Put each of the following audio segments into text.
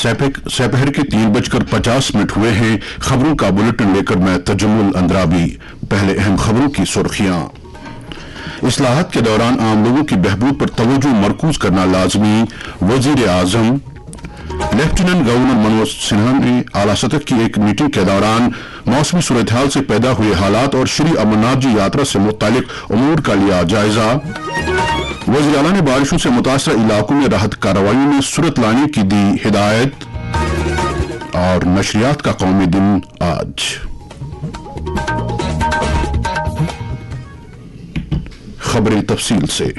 सपहर के 3:50 हुए हैं। खबरों का बुलेटिन लेकर मैं तजम्मुल अंद्राबी। पहले अहम खबरों की सुर्खियां। इस्लाहात के दौरान आम लोगों की बहबूद पर तवज्जो मरकूज करना लाजमी। वजीर आजम। लेफ्टिनेंट गवर्नर मनोज सिन्हा ने आला सतह की एक मीटिंग के दौरान मौसमी सूरत-हाल से पैदा हुए हालात और श्री अमरनाथ जी यात्रा से मुतालिक उमूर का लिया जायजा। वज़ीर आला ने बारिशों से मुतासरा इलाकों में राहत कार्रवाइयों में सुरत लाने की दी हिदायत। और नशरियात का कौमी दिन आज। खबरें तफसील से।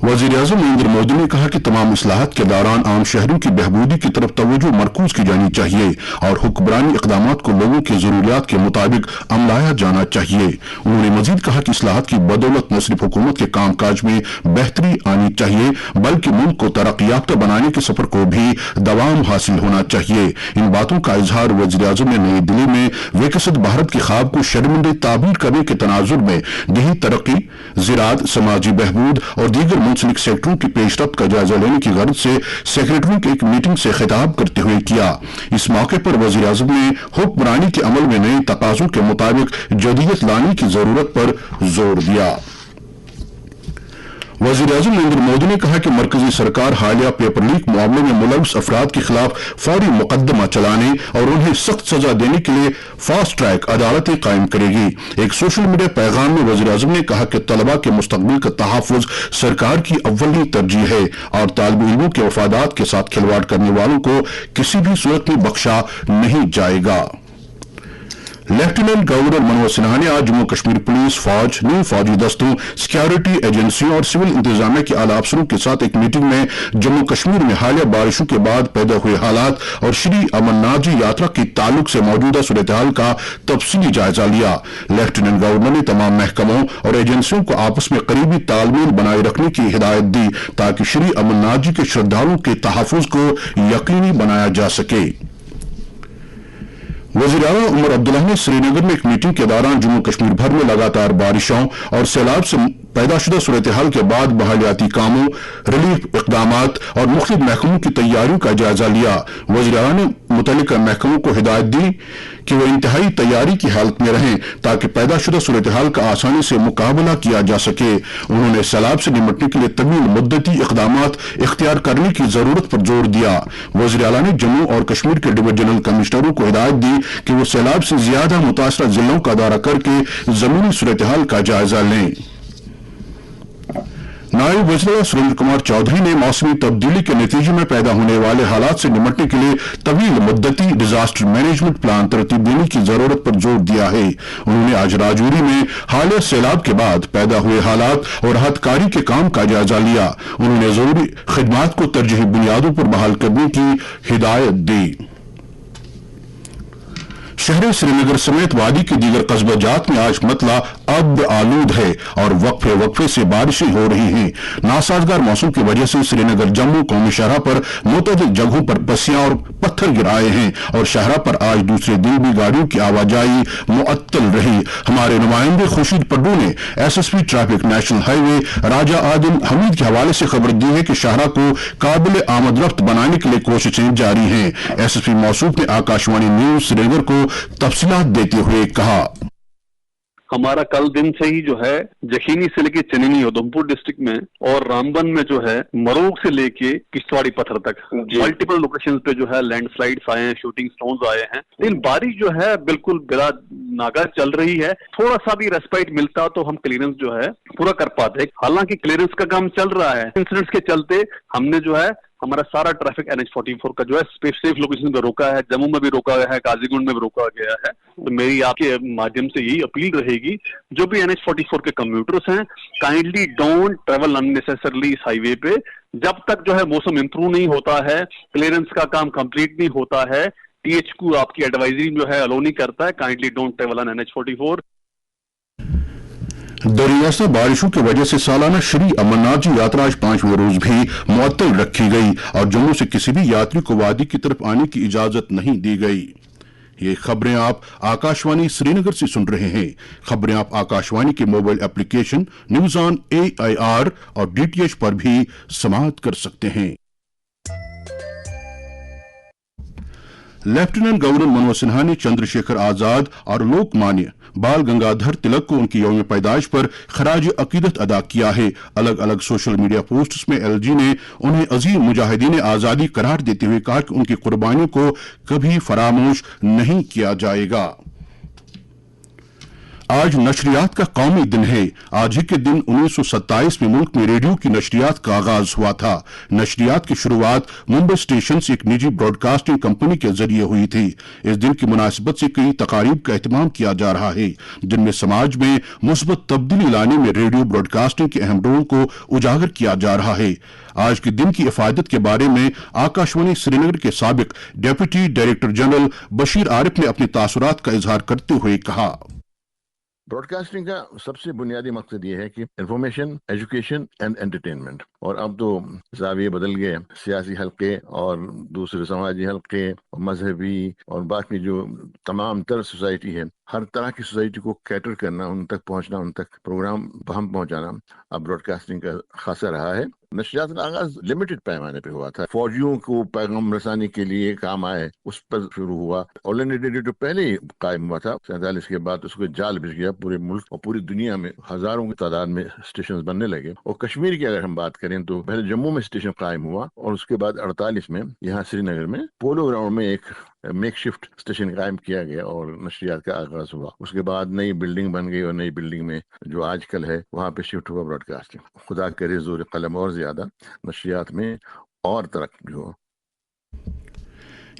वज़ीर आज़म नरेंद्र मोदी ने कहा कि तमाम इस्लाहात के दौरान आम शहरों की बहबूदी की तरफ तवज्जो मरकूज की जानी चाहिए और हुक्मरानी इक़दामात को लोगों की ज़रूरियात के मुताबिक अमलाया जाना चाहिए। उन्होंने मजीद कहा कि इस्लाहात की बदौलत न सिर्फ हुकूमत के काम काज में बेहतरी आनी चाहिए बल्कि मुल्क को तरक्की याफ्ता बनाने के सफर को भी दवाम हासिल होना चाहिए। इन बातों का इजहार वज़ीर आज़म ने नई दिल्ली में विकसित भारत के ख्वाब को शर्मिंदा ताबीर करने के तनाजुर में देही तरक्की, ज़राअत, समाजी बहबूद और दीगर मुंसलिक सेक्टरों की पेशरफ्त का जायजा लेने की गर्ज से सेक्रेटरियों की एक मीटिंग से खिताब करते हुए किया। इस मौके पर वज़ीर आज़म ने हुक्मरानी के अमल में नए तकाज़ों के मुताबिक जदीयत लाने की जरूरत पर जोर दिया। वज़ीर आज़म नरेंद्र मोदी ने कहा कि मरकजी सरकार हालिया पेपर लीक मामले में मुलव्वस अफराद के खिलाफ फौरी मुकदमा चलाने और उन्हें सख्त सजा देने के लिए फास्ट ट्रैक अदालतें कायम करेगी। एक सोशल मीडिया पैगाम में वज़ीर आज़म ने कहा कि तलबा के मुस्तकबिल का तहफ़्फ़ुज़ सरकार की अव्वली तरजीह है और तालिब इल्मों के वफादात के साथ खिलवाड़ करने वालों को किसी भी सूरत में बख्शा नहीं जाएगा। लेफ्टिनेंट गवर्नर मनोज सिन्हा ने आज जम्मू कश्मीर पुलिस, फौज, न्यू फौजी दस्तों, सिक्योरिटी एजेंसियों और सिविल इंतजामिया के आला अफसरों के साथ एक मीटिंग में जम्मू कश्मीर में हालिया बारिशों के बाद पैदा हुए हालात और श्री अमरनाथ जी यात्रा के ताल्लुक से मौजूदा सूरत-हाल का तफसीली जायजा लिया। लेफ्टिनेंट गवर्नर ने तमाम महकमों और एजेंसियों को आपस में करीबी तालमेल बनाए रखने की हिदायत दी ताकि श्री अमरनाथ जी के श्रद्धालुओं के तहफ़्फ़ुज़ को यकीनी बनाया जा सके। वज़ीर आला उमर अब्दुल्ला ने श्रीनगर में एक मीटिंग के दौरान जम्मू कश्मीर भर में लगातार बारिशों और सैलाब से पैदाशुदा सूरत-हाल के बाद बहालियाती कामों, रिलीफ इक़दामात और मुख्तलिफ महकमों की तैयारियों का जायजा लिया। वज़ीर आला ने मुतल्लिका महकमों को हिदायत दी कि वो इंतहाई तैयारी की हालत में रहें ताकि पैदाशुदा सूरत-हाल का आसानी से मुकाबला किया जा सके। उन्होंने सैलाब से निपटने के लिए तवील मुद्दती इक़दामात इख्तियार करने की जरूरत पर जोर दिया। वज़ीर आला ने जम्मू और कश्मीर के डिविजनल कमिश्नरों को हिदायत दी कि वो सैलाब से ज्यादा मुतासरा जिलों का दौरा करके जमीनी सूरत-हाल का जायजा लें। नायब वज़ीर सुरेंद्र कुमार चौधरी ने मौसमी तब्दीली के नतीजे में पैदा होने वाले हालात से निपटने के लिए तवील मुद्दती डिजास्टर मैनेजमेंट प्लान तरतीब देने की जरूरत पर जोर दिया है। उन्होंने आज राजौरी में हालिया सैलाब के बाद पैदा हुए हालात और राहत कारी के काम का जायजा लिया। उन्होंने जरूरी खिदमात को तरजीही बुनियादों पर बहाल करने की हिदायत दी। शहर श्रीनगर समेत वादी के दीगर कस्बा जात में आज मतला अब आलूद है और वक्फे वक्फे से बारिशें हो रही हैं। नासाजगार मौसम की वजह से श्रीनगर जम्मू कौमी शाहरा पर मुतअद्दिद जगहों पर पस्सियां और पत्थर गिराए हैं और शाहरा पर आज दूसरे दिन भी गाड़ियों की आवाजाही मुअत्तल रही। हमारे नुमाइंदे खुर्शीद पड्डू ने SSP ट्रैफिक नेशनल हाईवे राजा आदिल हमीद के हवाले से खबर दी है कि शाहरा को काबिल आमद रफ्त बनाने के लिए कोशिशें जारी हैं। SSP मौसूफ ने आकाशवाणी न्यूज श्रीनगर को तफसीलात देते हुए कहा, हमारा कल दिन से ही जो है जखीनी से लेके चनीनी उधमपुर डिस्ट्रिक्ट में और रामबन में जो है मरोग से लेके किश्तवाड़ी पत्थर तक मल्टीपल लोकेशंस पे जो है लैंडस्लाइड्स आए हैं, शूटिंग स्टोन्स आए हैं। लेकिन बारिश जो है बिल्कुल बिला नागा चल रही है। थोड़ा सा भी रेस्पाइट मिलता तो हम क्लियरेंस जो है पूरा कर पाते। हालांकि क्लियरेंस का काम चल रहा है। इंसिडेंट्स के चलते हमने जो है हमारा सारा ट्रैफिक NH-44 का जो है सेफ लोकेशन पे रोका है। जम्मू में भी रोका गया है, काजीगुंड में भी रोका गया है। तो मेरी आपके माध्यम से यही अपील रहेगी, जो भी NH-44 के कम्यूटर्स हैं, काइंडली डोंट ट्रेवल अननेसेसरली इस हाईवे पे जब तक जो है मौसम इंप्रूव नहीं होता है, क्लियरेंस का काम कंप्लीट नहीं होता है। THQ आपकी एडवाइजरी जो है अलो नहीं करता है। Kindly don't travel on NH-44। दरियासा बारिशों की वजह से सालाना श्री अमरनाथ जी यात्रा आज 5वें रोज भी मुअत्तल रखी गई और जम्मू से किसी भी यात्री को वादी की तरफ आने की इजाजत नहीं दी गई। ये खबरें आप आकाशवाणी श्रीनगर से सुन रहे हैं। खबरें आप आकाशवाणी के mobile application news on AIR और DTH पर भी समाअत कर सकते हैं। लेफ्टिनेंट गवर्नर मनोज सिन्हा ने चंद्रशेखर आजाद और लोकमान्य बाल गंगाधर तिलक को उनकी यौम पैदाइश पर खराज अकीदत अदा किया है। अलग अलग सोशल मीडिया पोस्ट्स में एलजी ने उन्हें अजीम मुजाहिदीन आजादी करार देते हुए कहा कि उनकी कुर्बानियों को कभी फरामोश नहीं किया जाएगा। आज नशरियात का कौमी दिन है। आज ही के दिन 1927 में मुल्क में रेडियो की नशरियात का आगाज हुआ था। नशरियात की शुरुआत मुंबई स्टेशन से एक निजी ब्रॉडकास्टिंग कंपनी के जरिए हुई थी। इस दिन की मुनासिबत से कई तकारीब का एहतमाम किया जा रहा है, जिनमें समाज में मुस्बत तब्दीली लाने में रेडियो ब्रॉडकास्टिंग के अहम रोल को उजागर किया जा रहा है। आज के दिन की इफादत के बारे में आकाशवाणी श्रीनगर के साबिक deputy director general Bashir Arif ने अपने तासुरात का इजहार करते हुए कहा, ब्रॉडकास्टिंग का सबसे बुनियादी मकसद ये है कि इंफॉर्मेशन, एजुकेशन एंड एंटरटेनमेंट। और अब तो ज़ाविये बदल गए, सियासी हल्के और दूसरे समाजी हल्के, मजहबी और बाकी जो तमाम तर सोसाइटी है, हर तरह की सोसाइटी को कैटर करना, उन तक पहुंचना, उन तक प्रोग्राम हम पहुंचाना अब ब्रॉडकास्टिंग का खासा रहा है। नशरियात का आगाज लिमिटेड पैमाने पे हुआ था, फौजियों को पैगाम रसानी के लिए काम आए उस पर शुरू हुआ। ऑल इंडिया रेडियो तो पहले ही कायम हुआ था, 47 के बाद उसको जाल बिछ गया। पूरे मुल्क और पूरी दुनिया में हजारों की तादाद में स्टेशन बनने लगे। और कश्मीर की अगर हम बात करें तो पहले जम्मू में स्टेशन कायम हुआ और उसके बाद 48 में यहाँ श्रीनगर में पोलो ग्राउंड में एक मेक शिफ्ट स्टेशन कायम किया गया और नशरियात का आगाज हुआ। उसके बाद नई बिल्डिंग बन गई और नई बिल्डिंग में जो आजकल है वहाँ पे शिफ्ट हुआ ब्रॉडकास्टिंग। खुदा करे जोर कलम और ज्यादा नशरियात में और तरक्की हो।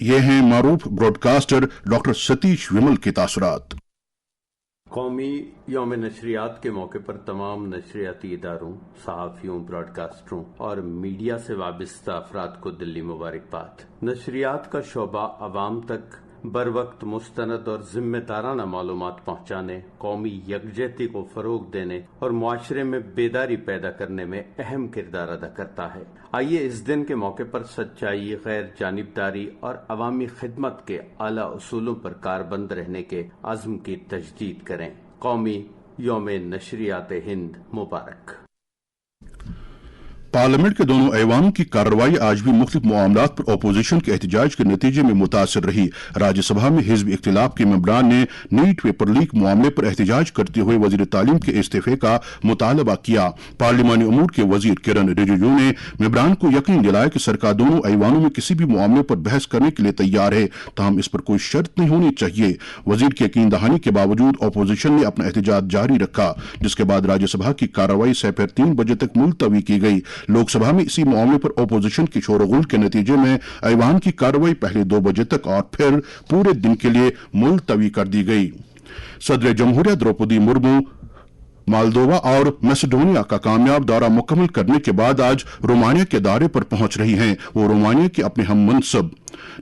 ये हैं मारूफ ब्रॉडकास्टर डॉक्टर सतीश विमल के तासुरात। कौमी यौम नशरियात के मौके पर तमाम नशरियाती इदारों, सहाफ़ियों, ब्रॉडकास्टरों और मीडिया से वाबस्ता अफराद को दिल्ली मुबारकबाद। नशरियात का शोबा आवाम तक बर वक्त मुस्तनद और जिम्मेदाराना मालूमात पहुंचाने, कौमी यकजहती को फरोग देने और मुआशरे में बेदारी पैदा करने में अहम किरदार अदा करता है। आइए इस दिन के मौके पर सच्चाई, गैर जानिबदारी और अवामी खिदमत के आला उसूलों पर कारबंद रहने के अज़्म की तजदीद करें। कौमी यौम नशरियात हिंद मुबारक। पार्लियामेंट के दोनों ऐवानों की कार्रवाई आज भी मुख्तलिफ मामलात पर अपोजिशन के एहतजाज के नतीजे में मुतासर रही। राज्यसभा में हिज़्ब इख्तिलाफ के मेंबरान ने नीट पेपर लीक मामले पर एहतजाज करते हुए वजीर तालीम के इस्तीफे का मुतालबा किया। पार्लिमानी उमूर के वजीर किरण रिजिजू ने मेंबरान को यकीन दिलाया कि सरकार दोनों ऐवानों में किसी भी मामले पर बहस करने के लिए तैयार है, ताहम इस पर कोई शर्त नहीं होनी चाहिए। वजीर की यकीन दहानी के बावजूद अपोजिशन ने अपना एहतजाज जारी रखा, जिसके बाद राज्यसभा की कार्रवाई दोपहर 3 बजे तक मुलतवी की गई। लोकसभा में इसी मामले पर अपोजिशन की शोरगुल के नतीजे में ऐवान की कार्रवाई पहले 2 बजे तक और फिर पूरे दिन के लिए मुलतवी कर दी गई। सदर जमहूरिया द्रौपदी मुर्मू मालदोवा और मैसेडोनिया का कामयाब दौरा मुकम्मल करने के बाद आज रोमानिया के दौरे पर पहुंच रही हैं। वो रोमानिया के अपने हम मनसब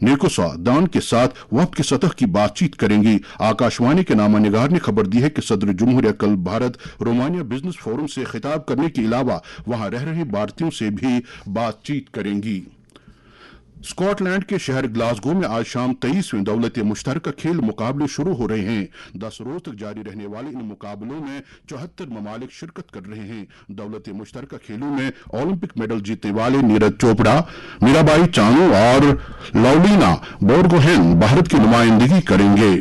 निकोसा दान के साथ वक्त की सतह की बातचीत करेंगी। आकाशवाणी के नामा निगार ने खबर दी है कि सदर जमहूरिया कल भारत रोमानिया बिजनेस फोरम से खिताब करने के अलावा वहां रह रहे भारतीयों से भी बातचीत करेंगी। स्कॉटलैंड के शहर ग्लासगो में आज शाम 23वें दौलत मुश्तरका खेल मुकाबले शुरू हो रहे हैं। 10 रोज तक जारी रहने वाले इन मुकाबलों में 74 ममालिक शिरकत कर रहे हैं। दौलत मुश्तरका खेलों में ओलंपिक मेडल जीतने वाले नीरज चोपड़ा, मीराबाई चानू और लवलीना बोरगोहेन भारत की नुमाइंदगी करेंगे।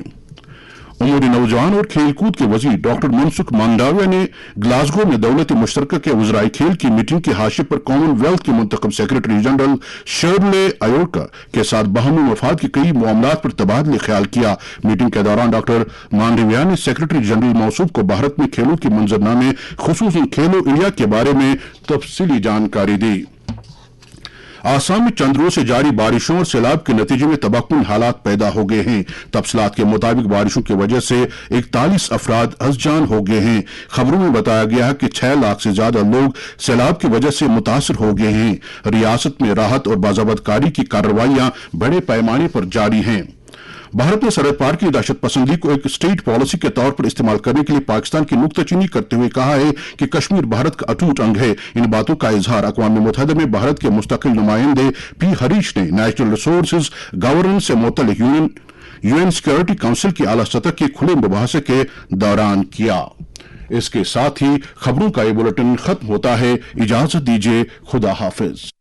उमूर नौजवान और खेलकूद के वजीर डॉक्टर मनसुख मांडविया ने ग्लासगो में दौलत मुश्तरका के वज़राए खेल की मीटिंग की हाशिए पर कॉमनवेल्थ के मुंतखब सेक्रेटरी जनरल शर्ले अयोर्का के साथ बाहमी मफाद के कई मामलात पर तबादले ख्याल किया। मीटिंग के दौरान डॉक्टर मांडविया ने सेक्रेटरी जनरल मौसूफ को भारत में खेलों के मंजरनामे खुसूसन खेलो इंडिया के बारे में तफसीली जानकारी दी। आसाम में चंद रोज से जारी बारिशों और सैलाब के नतीजे में तबाहकुन हालात पैदा हो गए हैं। तफसीलात के मुताबिक बारिशों की वजह से 41 अफराद हज़जान हो गए हैं। खबरों में बताया गया है कि 6 लाख से ज्यादा लोग सैलाब की वजह से मुतासर हो गए हैं। रियासत में राहत और बाज़ाबतकारी की कार्रवाइयां बड़े पैमाने पर जारी हैं। भारत ने सरहद पार की दहशत पसंदी को एक स्टेट पॉलिसी के तौर पर इस्तेमाल करने के लिए पाकिस्तान की नुक्ताचीनी करते हुए कहा है कि कश्मीर भारत का अटूट अंग है। इन बातों का इजहार अक़वाम मुत्तहिदा में भारत के मुस्तकिल नुमाइंदे पी हरीश ने नेशनल रिसोर्सेज गवर्नेंस से मुतल्लिक यूएन सिक्योरिटी काउंसिल की आला सतह के खुले मुबाहसे के दौरान किया। इसके साथ ही खबरों का ये बुलेटिन खत्म होता है। इजाजत दीजिए, खुदा हाफिज।